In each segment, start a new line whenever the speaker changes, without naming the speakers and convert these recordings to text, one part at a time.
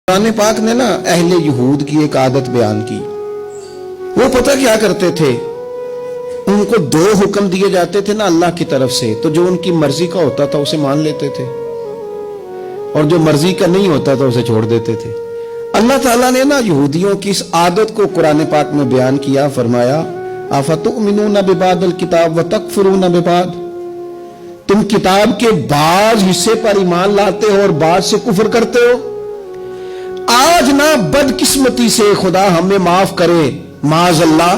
قرآن پاک نے نا اہل یہود کی ایک عادت بیان کی. وہ پتہ کیا کرتے تھے, ان کو دو حکم دیے جاتے تھے نا اللہ کی طرف سے, تو جو ان کی مرضی کا ہوتا تھا اسے مان لیتے تھے, اور جو مرضی کا نہیں ہوتا تھا اسے چھوڑ دیتے تھے. اللہ تعالیٰ نے نا یہودیوں کی اس عادت کو قرآن پاک میں بیان کیا, فرمایا افتؤمنون ببعض الکتاب وتکفرون ببعض, تم کتاب کے بعض حصے پر ایمان لاتے ہو اور بعض سے کفر کرتے ہو. آج نا بدقسمتی سے خدا ہمیں معاف کرے, معاذ اللہ,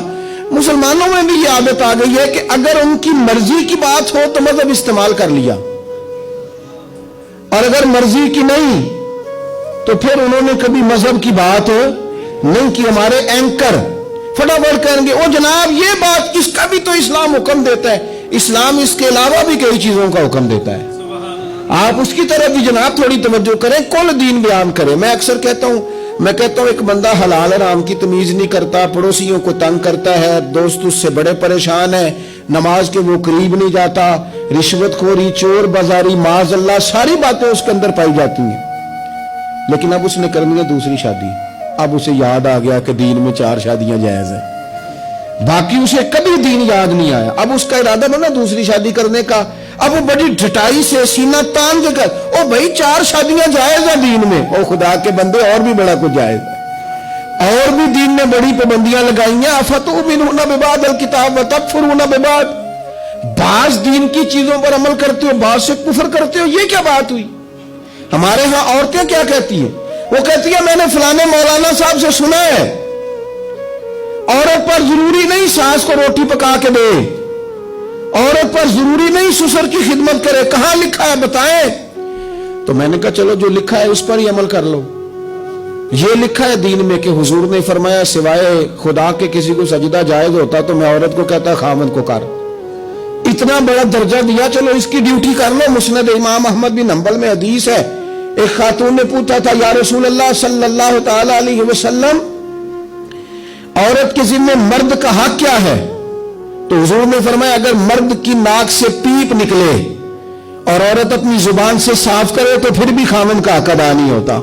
مسلمانوں میں بھی یہ عادت آ گئی ہے کہ اگر ان کی مرضی کی بات ہو تو مذہب استعمال کر لیا, اور اگر مرضی کی نہیں تو پھر انہوں نے کبھی مذہب کی بات نہیں کی. ہمارے اینکر فٹافٹ کہیں گے او جناب یہ بات اس کا بھی تو اسلام حکم دیتا ہے. اسلام اس کے علاوہ بھی کئی چیزوں کا حکم دیتا ہے, آپ اس کی طرف بھی جناب تھوڑی توجہ کریں, کل دین بیان کریں. میں اکثر کہتا ہوں ایک بندہ حلال حرام کی تمیز نہیں کرتا, پڑوسیوں کو تنگ کرتا ہے, دوست اس سے بڑے پریشان ہے, نماز کے وہ قریب نہیں جاتا, رشوت خوری, چور بازاری, معاذ اللہ ساری باتیں اس کے اندر پائی جاتی ہیں. لیکن اب اس نے کرنی ہے دوسری شادی. اب اسے یاد آ گیا کہ دین میں 4 شادیاں جائز ہیں, باقی اسے کبھی دین یاد نہیں آیا. اب اس کا ارادہ بنا دوسری شادی کرنے کا, اب وہ بڑی ڈٹائی سے سینہ تان دے کر او بھائی 4 شادیاں جائز ہیں دین میں. او خدا کے بندے اور بھی بڑا کچھ جائز ہے, اور بھی دین نے بڑی پابندیاں لگائی ہیں. افتؤمنون ببعض الکتاب وتکفرون ببعض, بعض دین کی چیزوں پر عمل کرتے ہو, بعض سے کفر کرتے ہو. یہ کیا بات ہوئی؟ ہمارے ہاں عورتیں کیا کہتی ہیں, وہ کہتی ہے میں نے فلانے مولانا صاحب سے سنا ہے عورت پر ضروری نہیں ساس کو روٹی پکا کے دے, عورت پر ضروری نہیں سسر کی خدمت کرے. کہاں لکھا ہے بتائیں؟ تو میں نے کہا چلو جو لکھا ہے اس پر ہی عمل کر لو. یہ لکھا ہے دین میں کہ حضور نے فرمایا سوائے خدا کے کسی کو سجدہ جائز ہوتا تو میں عورت کو کہتا خامد کو کر. اتنا بڑا درجہ دیا, چلو اس کی ڈیوٹی کر لو. مسند امام احمد بن حنبل میں حدیث ہے, ایک خاتون نے پوچھا تھا یا رسول اللہ صلی اللہ تعالی علیہ وسلم عورت کے ذمہ مرد کا حق کیا ہے؟ تو حضور نے فرمایا اگر مرد کی ناک سے پیپ نکلے اور عورت اپنی زبان سے صاف کرے تو پھر بھی خامن کا حق ادا نہیں ہوتا.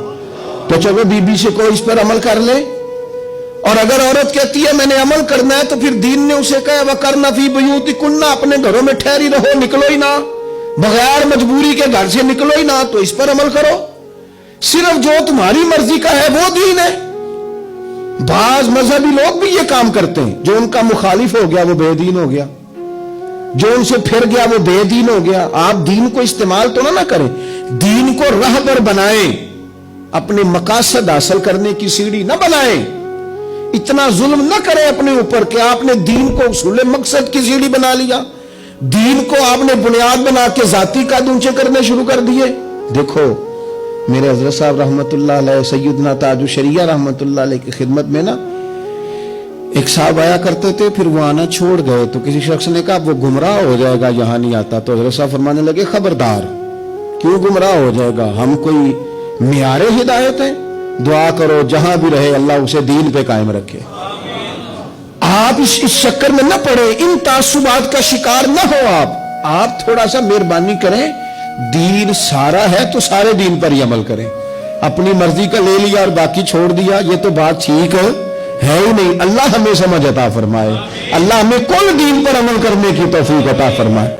تو چلو بی بی سے کوئی اس پر عمل کر لے. اور اگر عورت کہتی ہے میں نے عمل کرنا ہے تو پھر دین نے اسے کہا وَقَرْنَ فِي بُيُوتِكُنَّ, اپنے گھروں میں ٹھہری رہو, نکلو ہی نہ, بغیر مجبوری کے گھر سے نکلو ہی نہ. تو اس پر عمل کرو, صرف جو تمہاری مرضی کا ہے وہ دین ہے. بعض مذہبی لوگ بھی یہ کام کرتے ہیں, جو ان کا مخالف ہو گیا وہ بے دین ہو گیا, جو ان سے پھر گیا وہ بے دین ہو گیا. آپ دین کو استعمال تو نہ کریں, دین کو رہبر بنائیں, اپنے مقاصد حاصل کرنے کی سیڑھی نہ بنائیں. اتنا ظلم نہ کریں اپنے اوپر کہ آپ نے دین کو اصول مقصد کی سیڑھی بنا لیا, دین کو آپ نے بنیاد بنا کے ذاتی قد اونچے کرنے شروع کر دیے. دیکھو میرے حضرت صاحب رحمت اللہ علیہ, سیدنا تاج الشریعہ رحمت اللہ علیہ کی خدمت میں نا ایک صاحب آیا کرتے تھے, پھر وہ آنا چھوڑ گئے. تو کسی شخص نے کہا وہ گمراہ ہو جائے گا یہاں نہیں آتا. تو حضرت صاحب فرمانے لگے خبردار, کیوں گمراہ ہو جائے گا, ہم کوئی معیار ہدایت ہیں؟ دعا کرو جہاں بھی رہے اللہ اسے دین پہ قائم رکھے. آپ اس چکر میں نہ پڑے, ان تعصبات کا شکار نہ ہو. آپ تھوڑا سا مہربانی کریں, دین سارا ہے تو سارے دین پر ہی عمل کریں. اپنی مرضی کا لے لیا اور باقی چھوڑ دیا, یہ تو بات ٹھیک ہے ہی نہیں. اللہ ہمیں سمجھ عطا فرمائے, اللہ ہمیں کل دین پر عمل کرنے کی توفیق عطا فرمائے.